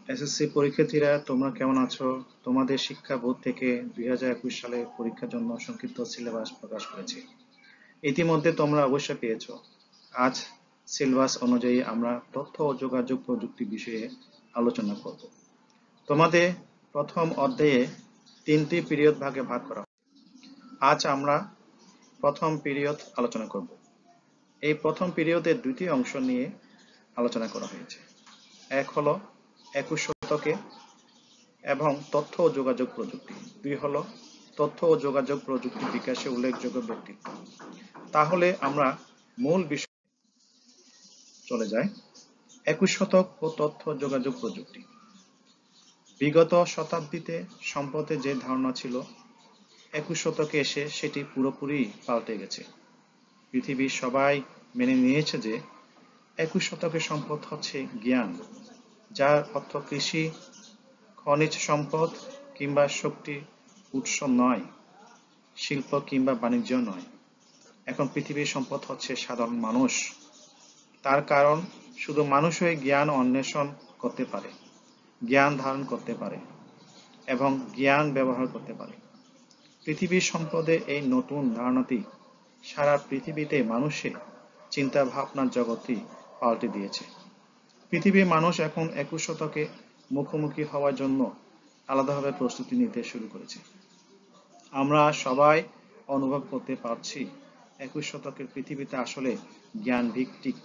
SSC পরীক্ষার্থীরা তোমরা কেমন আছো? তোমাদের শিক্ষা বোর্ড থেকে 2021 সালে পরীক্ষার জন্য সংক্ষিপ্ত সিলেবাস প্রকাশ করেছে। ইতিমধ্যে তোমরা অবশ্যই পেয়েছো। আজ সিলেবাস অনুযায়ী আমরা তথ্য ও যোগাযোগ প্রযুক্তি বিষয়ে আলোচনা করব। তোমাদের প্রথম অধ্যায়ে 3টি পিরিয়ড ভাগে ভাগ করা হয়। আজ আমরা প্রথম পিরিয়ড আলোচনা করব। এই প্রথম পিরিয়ডের 2টি অংশ নিয়ে আলোচনা করা হয়েছে। এক হলো 21 শতকে এবং তথ্য ও যোগাযোগ প্রযুক্তি। 2 হলো তথ্য ও যোগাযোগ প্রযুক্তি বিকাশে উল্লেখযোগ্য ব্যক্তিত্ব। তাহলে আমরা মূল বিষয়ে চলে যাই। 21 শতক ও তথ্য যোগাযোগ প্রযুক্তি। বিগত শতাব্দীতে সম্পদের যে ধারণা ছিল, 21 শতকে এসে সেটি পুরোপুরি পাল্টে গেছে। পৃথিবীর সবাই মেনে নিয়েছে যে 21 শতকের সম্পদ হচ্ছে জ্ঞান, যার অর্থ কৃষি, খনিজ সম্পদ কিংবা শক্তির উৎস নয়, শিল্প কিংবা বাণিজ্য নয়। এখন পৃথিবীর সম্পদ হচ্ছে সাধারণ মানুষ। তার কারণ শুধু মানুষই জ্ঞান অন্বেষণ করতে পারে, জ্ঞান ধারণ করতে পারে এবং জ্ঞান ব্যবহার করতে পারে। পৃথিবীর সম্পদের এই নতুন ধারণাটি সারা পৃথিবীতে মানুষের চিন্তা ভাবনার জগৎটি পাল্টে দিয়েছে। পৃথিবীর মানুষ এখন 21 শতকে মুখোমুখি হওয়ার জন্য আলাদাভাবে প্রস্তুতি নিতে শুরু করেছে। আমরা সবাই অনুভব করতে পারছি 21 শতকের পৃথিবীতে আসলে জ্ঞান ভিত্তিক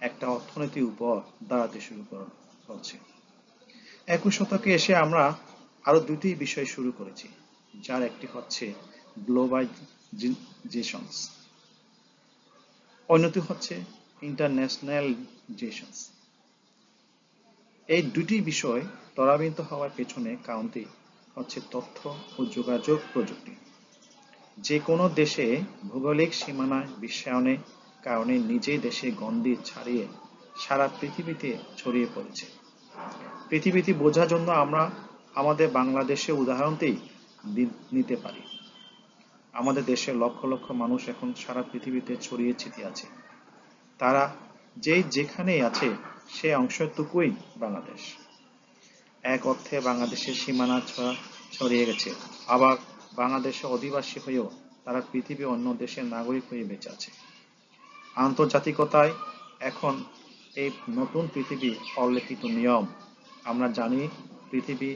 একটা অর্থনীতির উপর দাঁড়াতে শুরু করছে। 21 শতকে এসে আমরা আরো 2টি বিষয় শুরু করেছি, যার একটি হচ্ছে গ্লোবালাইজেশন, অন্যটি হচ্ছে ইন্টারন্যাশনালাইজেশন। এই 2টি বিষয় ত্বরান্বিত হওয়ার পেছনে কারণটি হচ্ছে তথ্য ও যোগাযোগ প্রযুক্তি। যে কোনো দেশে ভৌগোলিক সীমানা বিশ্বায়নের কারণে নিজেই দেশে গণ্ডি ছাড়িয়ে সারা পৃথিবীতে ছড়িয়ে পড়েছে। পৃথিবীতে বোঝার জন্য আমরা আমাদের বাংলাদেশের উদাহরণটি নিতে পারি। আমাদের দেশের লক্ষ লক্ষ মানুষ এখন সারা পৃথিবীতে ছড়িয়ে ছিটিয়ে আছে। তারা যেখানেই আছে সে অংশটুকুই বাংলাদেশ। এক অর্থে বাংলাদেশের সীমানা ছড়িয়ে গেছে, আবার বাংলাদেশের অধিবাসী হয়েও তারা পৃথিবীর অন্য দেশের নাগরিক হয়ে বেঁচে আছে। আন্তর্জাতিকতায় এখন এই নতুন পৃথিবী অলিখিত নিয়ম। আমরা জানি পৃথিবী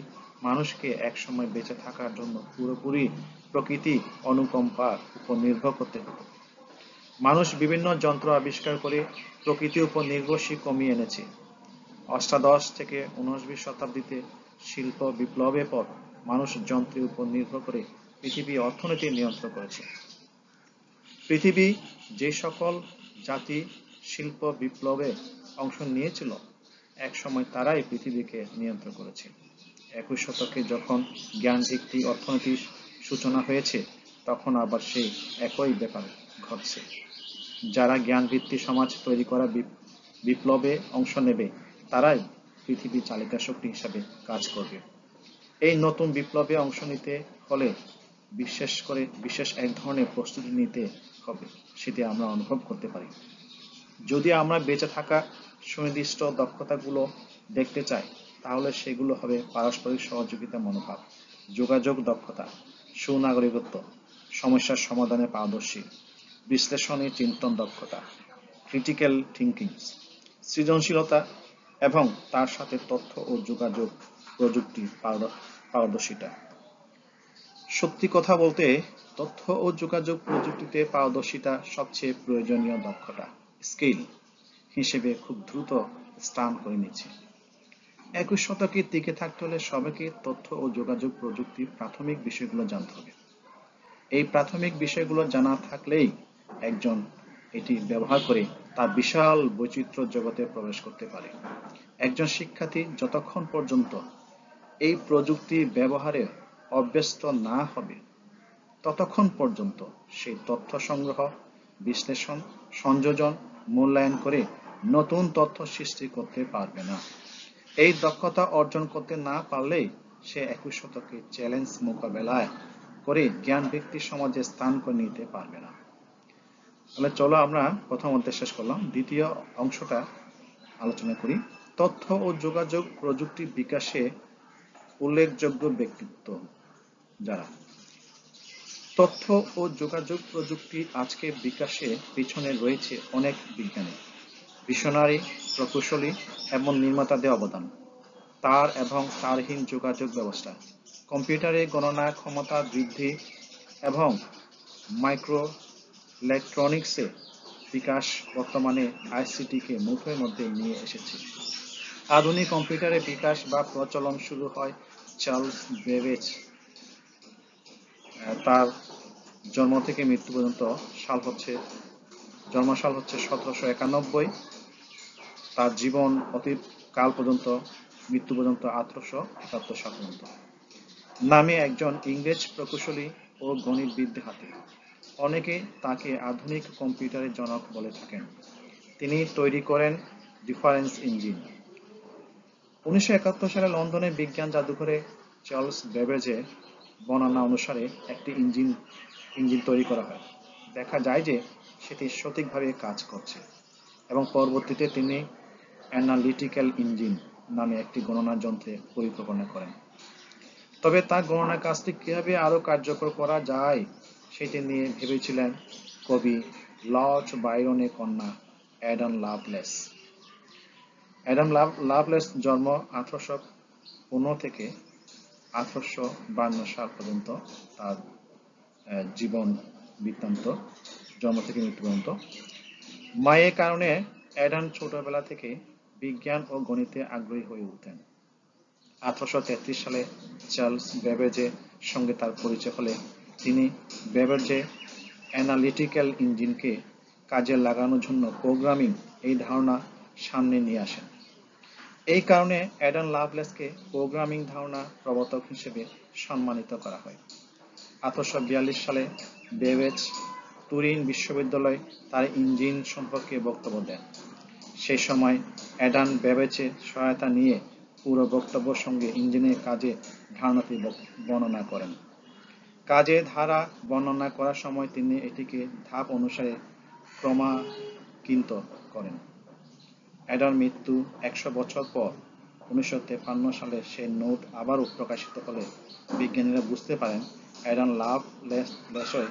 মানুষকে একসময় বেঁচে থাকার জন্য পুরোপুরি প্রকৃতি অনুকম্পার উপর নির্ভর করতে হতো। মানুষ বিভিন্ন যন্ত্র আবিষ্কার করে প্রকৃতির উপর নির্ভরশীল কমিয়ে এনেছে। অষ্টাদশ থেকে 19 শতাব্দীতে শিল্প বিপ্লবের পর মানুষ যন্ত্রের উপর নির্ভর করে পৃথিবীর অর্থনীতি নিয়ন্ত্রণ করেছে। পৃথিবী যে সকল জাতি শিল্প বিপ্লবে অংশ নিয়েছিল, এক সময় তারাই পৃথিবীকে নিয়ন্ত্রণ করেছে। 21 শতকে যখন জ্ঞানভিত্তিক অর্থনীতির সূচনা হয়েছে, তখন আবার সেই একই ব্যাপার ঘটছে। যারা জ্ঞানভিত্তিক সমাজ তৈরি করা বিপ্লবে অংশ নেবে, তারাই পৃথিবী চালিকা শক্তি হিসাবে কাজ করবে। এই নতুন বিপ্লবে অংশ নিতে হলে বিশেষ এক ধরনের প্রস্তুতি নিতে হবে, সেটি আমরা অনুভব করতে পারি। যদি আমরা বেঁচে থাকা সুনির্দিষ্ট দক্ষতাগুলো দেখতে চাই, তাহলে সেগুলো হবে পারস্পরিক সহযোগিতা মনোভাব, যোগাযোগ দক্ষতা, সুনাগরিকত্ব, সমস্যার সমাধানে পারদর্শী, বিশ্লেষণী চিন্তন দক্ষতা, ক্রিটিক্যাল থিঙ্কিং, সৃজনশীলতা এবং তার সাথে তথ্য ও যোগাযোগ প্রযুক্তির পারদর্শিতা। সত্যি কথা বলতে, তথ্য ও যোগাযোগ প্রযুক্তিতে পারদর্শিতা সবচেয়ে প্রয়োজনীয় দক্ষতা, স্কিল হিসেবে খুব দ্রুত স্থান করে নিচ্ছে। 21 শতকে টিকে থাকতে হলে সবাইকে তথ্য ও যোগাযোগ প্রযুক্তির প্রাথমিক বিষয়গুলো জানতে হবে। এই প্রাথমিক বিষয়গুলো জানা থাকলেই একজন এটি ব্যবহার করে তার বিশাল বৈচিত্র্য জগতে প্রবেশ করতে পারে। একজন শিক্ষার্থী যতক্ষণ পর্যন্ত এই প্রযুক্তি ব্যবহারে অভ্যস্ত না হবে, ততক্ষণ পর্যন্ত সেই তথ্য সংগ্রহ, বিশ্লেষণ, সংযোজন, মূল্যায়ন করে নতুন তথ্য সৃষ্টি করতে পারবে না। এই দক্ষতা অর্জন করতে না পারলেই সে 21 শতকে চ্যালেঞ্জ মোকাবেলায় করে জ্ঞান ব্যক্তি সমাজে স্থান করে নিতে পারবে না। তাহলে চলো আমরা প্রথম অধ্যায় শেষ করলাম, দ্বিতীয় অংশটা আলোচনা করি। তথ্য ও যোগাযোগ প্রযুক্তি বিকাশে উল্লেখযোগ্য ব্যক্তিত্ব যারা। তথ্য ও যোগাযোগ প্রযুক্তি আজকে বিকাশে পিছনে রয়েছে অনেক বিজ্ঞানী, ভিশনারি, প্রকৌশলী এবং নির্মাতাদের অবদান। তার এবং তারহীন যোগাযোগ ব্যবস্থা, কম্পিউটারে গণনা ক্ষমতা বৃদ্ধি এবং মাইক্রো ইলেকট্রনিক্সে বিকাশ বর্তমানে আইসিটিকে মুঠোর মধ্যে নিয়ে এসেছে। আধুনিক কম্পিউটারের বিকাশ বা প্রচলন শুরু হয় চার্লস বেবেজ তার জন্ম থেকে মৃত্যু পর্যন্ত জন্মসাল হচ্ছে 1791, তার জীবন অতীত কাল পর্যন্ত, মৃত্যু পর্যন্ত 1871 সাল পর্যন্ত। নামে একজন ইংরেজ প্রকৌশলী ও গণিতবিদের হাতে। অনেকে তাকে আধুনিক কম্পিউটারের জনক বলে থাকেন। তিনি তৈরি করেন ডিফারেন্স ইঞ্জিন। 1971 সালে লন্ডনে বিজ্ঞান জাদুঘরে চার্লস বেবেজের বর্ণনা অনুসারে একটি ইঞ্জিন তৈরি করা হয়। দেখা যায় যে সেটি সঠিকভাবে কাজ করছে এবং পরবর্তীতে তিনি অ্যানালিটিক্যাল ইঞ্জিন নামে একটি গণনা যন্ত্রের পরিকল্পনা করেন। তবে তার গণনা কাজটি কিভাবে আরো কার্যকর করা যায় সেটি নিয়ে ভেবেছিলেন কবি লর্ড বাইরনের কন্যা অ্যাডাম লাভলেস। অ্যাডাম লাভলেস জন্ম 1815 থেকে 1852 সাল পর্যন্ত, তার জীবন বৃত্তান্ত জন্ম থেকে মৃত্যু পর্যন্ত। মায়ের কারণে অ্যাডাম ছোটবেলা থেকে বিজ্ঞান ও গণিতে আগ্রহী হয়ে ওঠেন। 1833 সালে চার্লস বেবেজের সঙ্গে তার পরিচয় হলে তিনি বেবেজের অ্যানালিটিক্যাল ইঞ্জিনকে কাজে লাগানোর জন্য প্রোগ্রামিং এই ধারণা সামনে নিয়ে আসেন। এই কারণে অ্যাডাম লাভলেসকে প্রোগ্রামিং ধারণা প্রবর্তক হিসেবে সম্মানিত করা হয়। 1842 সালে বেবেজ তুরিন বিশ্ববিদ্যালয়ে তার ইঞ্জিন সম্পর্কে বক্তব্য দেন। সেই সময় অ্যাডাম বেবেজের সহায়তা নিয়ে পুরো বক্তব্যের সঙ্গে ইঞ্জিনের কাজের ধারণাটি বর্ণনা করেন। কাজের ধারা বর্ণনা করার সময় তিনি এটিকে ধাপ অনুসারে ক্রমাঙ্কিত করেন। অ্যাডাম মৃত্যু 100 বছর পর 1953 সালে সেই নোট আবারও প্রকাশিত হলে বিজ্ঞানীরা বুঝতে পারেন অ্যাডাম লাভলেসই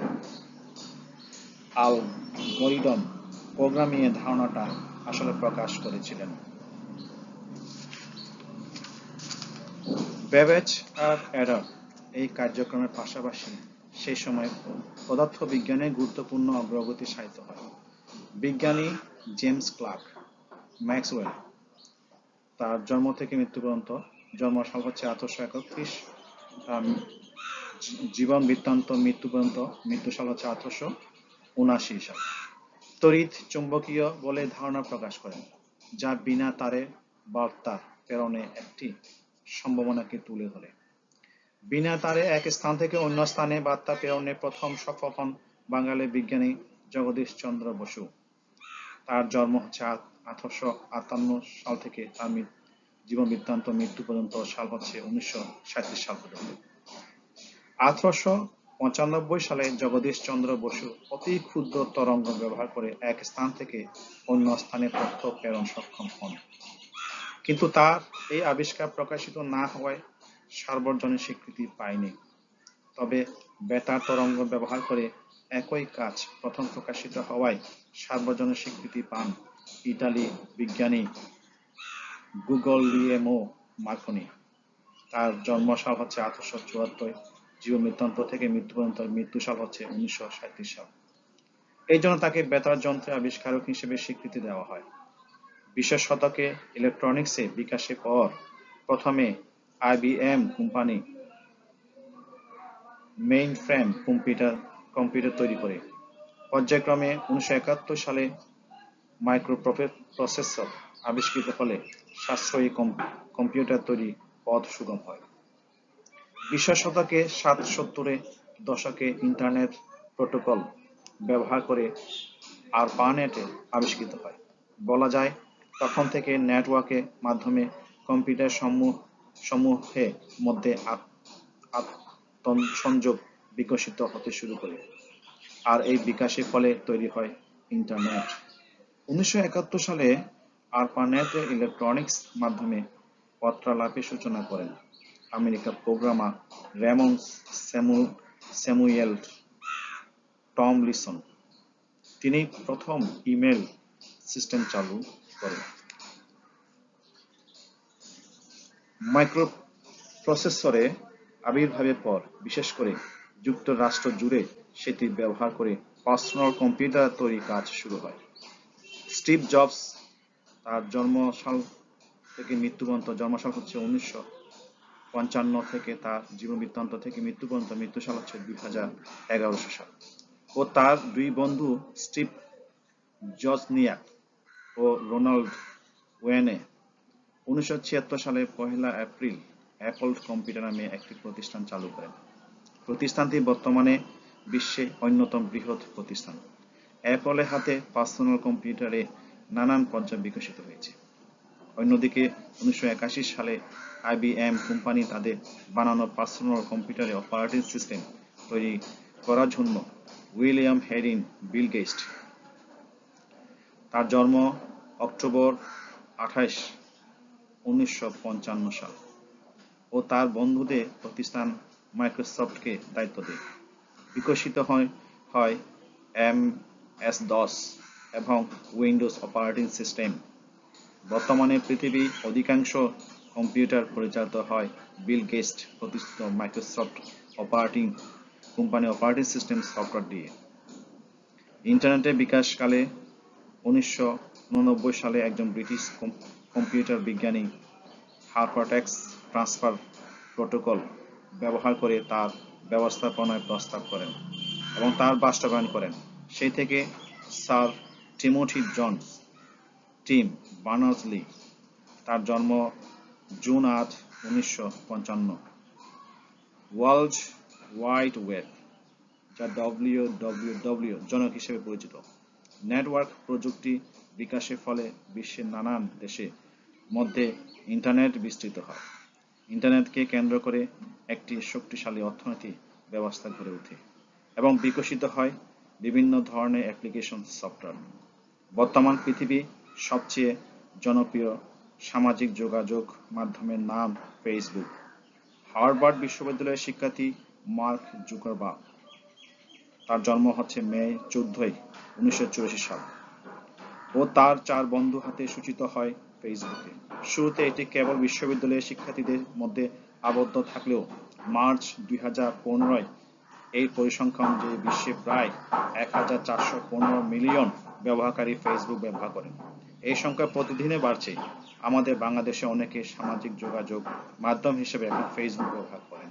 অ্যালগরিদম প্রোগ্রামিং এর ধারণাটা আসলে প্রকাশ করেছিলেন। বেবেজ আর অ্যাডাম এই কার্যক্রমের পাশাপাশি সেই সময় পদার্থবিজ্ঞানের গুরুত্বপূর্ণ অগ্রগতি সাধিত হয়। বিজ্ঞানী জেমস ক্লার্ক ম্যাক্সওয়েল, তার জন্ম থেকে মৃত্যু পর্যন্ত, জন্মসাল হচ্ছে 1831, জীবন বৃত্তান্ত মৃত্যু পর্যন্ত, মৃত্যু সাল হচ্ছে 1879 সাল, তড়িৎ চুম্বকীয় বলে ধারণা প্রকাশ করেন, যা বিনা তারে বার্তা প্রেরণে একটি সম্ভাবনাকে তুলে ধরে। বিনা তারে এক স্থান থেকে অন্য স্থানে বার্তা প্রেরণে প্রথম সফল হন বাঙালি বিজ্ঞানী জগদীশ চন্দ্র বসু। তার জন্ম হচ্ছে 1858 সাল থেকে তার জীবন বৃত্তান্ত মৃত্যু পর্যন্ত সাল হচ্ছে 1937 সাল পর্যন্ত। 1895 সালে জগদীশ চন্দ্র বসু অতি ক্ষুদ্র তরঙ্গ ব্যবহার করে এক স্থান থেকে অন্য স্থানে তথ্য প্রেরণ সক্ষম হন। কিন্তু তার এই আবিষ্কার প্রকাশিত না হওয়ায় সার্বজনীন স্বীকৃতি পায়নি। তবে বেতার তরঙ্গ ব্যবহার করে একই কাজ প্রথম প্রকাশিত হওয়ায় সার্বজনীন স্বীকৃতি পান ইতালি বিজ্ঞানী গুগলিয়েমো মার্কনি। তার জন্ম সাল হচ্ছে 1874, জীবন বৃত্তান্ত থেকে মৃত্যু পর্যন্ত, মৃত্যু সাল হচ্ছে 1937 সাল। এই জন্য তাকে বেতার যন্ত্রের আবিষ্কারক হিসেবে স্বীকৃতি দেওয়া হয়। 20 শতকে ইলেকট্রনিক্সে বিকাশের পর প্রথমে আইবিএম কোম্পানি মেইনফ্রেম কম্পিউটার তৈরি করে। পর্যায়ক্রমে 1971 সালে মাইক্রোপ্রসেসর আবিষ্কৃত হলে সাশ্রয়ী কম্পিউটার তৈরি পথ সুগম হয়। 20 শতকে 70-এর দশকে ইন্টারনেট প্রোটোকল ব্যবহার করে আরপানেট আবিষ্কৃত হয়। বলা যায় তখন থেকে নেটওয়ার্কের মাধ্যমে কম্পিউটার সমূহের মধ্যে আন্তঃসংযোগ বিকশিত হতে শুরু করে, আর এই বিকাশের ফলে তৈরি হয় ইন্টারনেট। 1971 সালে আরপানেট ইলেকট্রনিক্স মাধ্যমে পত্রালাপের সূচনা করেন আমেরিকার প্রোগ্রামার রেমন স্যামুয়েল টমলিনসন। তিনি প্রথম ইমেল সিস্টেম চালু করেন। মাইক্রোপ্রসেসরের আবির্ভাবের পর, বিশেষ করে যুক্তরাষ্ট্র জুড়ে সেটি ব্যবহার করে পার্সোনাল কম্পিউটার তৈরির কাজ শুরু হয়। স্টিভ জবস তার জন্মসাল থেকে মৃত্যু পর্যন্ত, জন্মসাল হচ্ছে 1955 থেকে তার জীবনবৃত্তান্ত থেকে মৃত্যু পর্যন্ত, মৃত্যুসাল হচ্ছে 2011 সাল, ও তার দুই বন্ধু স্টিভ জজনিয়াক ও রোনাল্ড ওয়েনে 1976 সালের 1 এপ্রিল অ্যাপল কম্পিউটার নামে একটি প্রতিষ্ঠান চালু করেন। প্রতিষ্ঠানটি বর্তমানে বিশ্বে অন্যতম বৃহৎ প্রতিষ্ঠান। অ্যাপলের হাতে পার্সোনাল কম্পিউটারে নানান পর্যায়ে বিকশিত হয়েছে। অন্যদিকে 1981 সালে আইবিএম কোম্পানি তাদের বানানো পার্সোনাল কম্পিউটারে অপারেটিং সিস্টেম তৈরি করার জন্য উইলিয়াম হেরিন বিল গেটস, তার জন্ম অক্টোবর 28, 1955 সাল, ও তার বন্ধুদের প্রতিষ্ঠান মাইক্রোসফটকে দায়িত্ব দেয়। বিকশিত হয় MS-DOS এবং উইন্ডোজ অপারেটিং সিস্টেম। বর্তমানে পৃথিবীর অধিকাংশ কম্পিউটার পরিচালিত হয় বিল গেটস প্রতিষ্ঠিত Microsoft operating company operating system software দিয়ে। ইন্টারনেটের বিকাশকালে 1999 সালে একজন ব্রিটিশ কম্পিউটার বিজ্ঞানী হাইপারটেক্সট ট্রান্সফার প্রোটোকল ব্যবহার করে তার ব্যবস্থাপনায় প্রস্তাব করেন এবং তার বাস্তবায়ন করেন। সেই থেকে sir Timothy Johns Tim Berners Lee, তার জন্ম জুন 8, 1955, ওয়ার্ল্ড ওয়াইড ওয়েব, যা WWW জনক হিসেবে পরিচিত, নেটওয়ার্ক প্রযুক্তি বিকাশের ফলে বিশ্বের নানান দেশের মধ্যে ইন্টারনেট বিস্তৃত হয়। ইন্টারনেটকে কেন্দ্র করে একটি শক্তিশালী অর্থনৈতিক ব্যবস্থা গড়ে ওঠে এবং বিকশিত হয় বিভিন্ন ধরনের অ্যাপ্লিকেশন সফটওয়্যার। বর্তমান পৃথিবীর সবচেয়ে জনপ্রিয় সামাজিক যোগাযোগ মাধ্যমের নাম ফেসবুক। হার্ভার্ড বিশ্ববিদ্যালয়ের শিক্ষার্থী মার্ক জুকারবার্গ, তার জন্ম হচ্ছে মে 14, 1984 সাল, ও তার 4 বন্ধু হাতে সূচিত হয় ফেসবুকে। শুরুতে এটি কেবল বিশ্ববিদ্যালয়ের শিক্ষার্থীদের মধ্যে আবদ্ধ থাকলেও মার্চ 2015 এই পরিসংখ্যান যে বিশ্বে প্রায় 1415 মিলিয়ন ব্যবহারকারী ফেসবুক ব্যবহার করেন। এই সংখ্যা প্রতিদিনে বাড়ছে। আমাদের বাংলাদেশে অনেকে সামাজিক যোগাযোগ মাধ্যম হিসেবে এখন ফেসবুক ব্যবহার করে।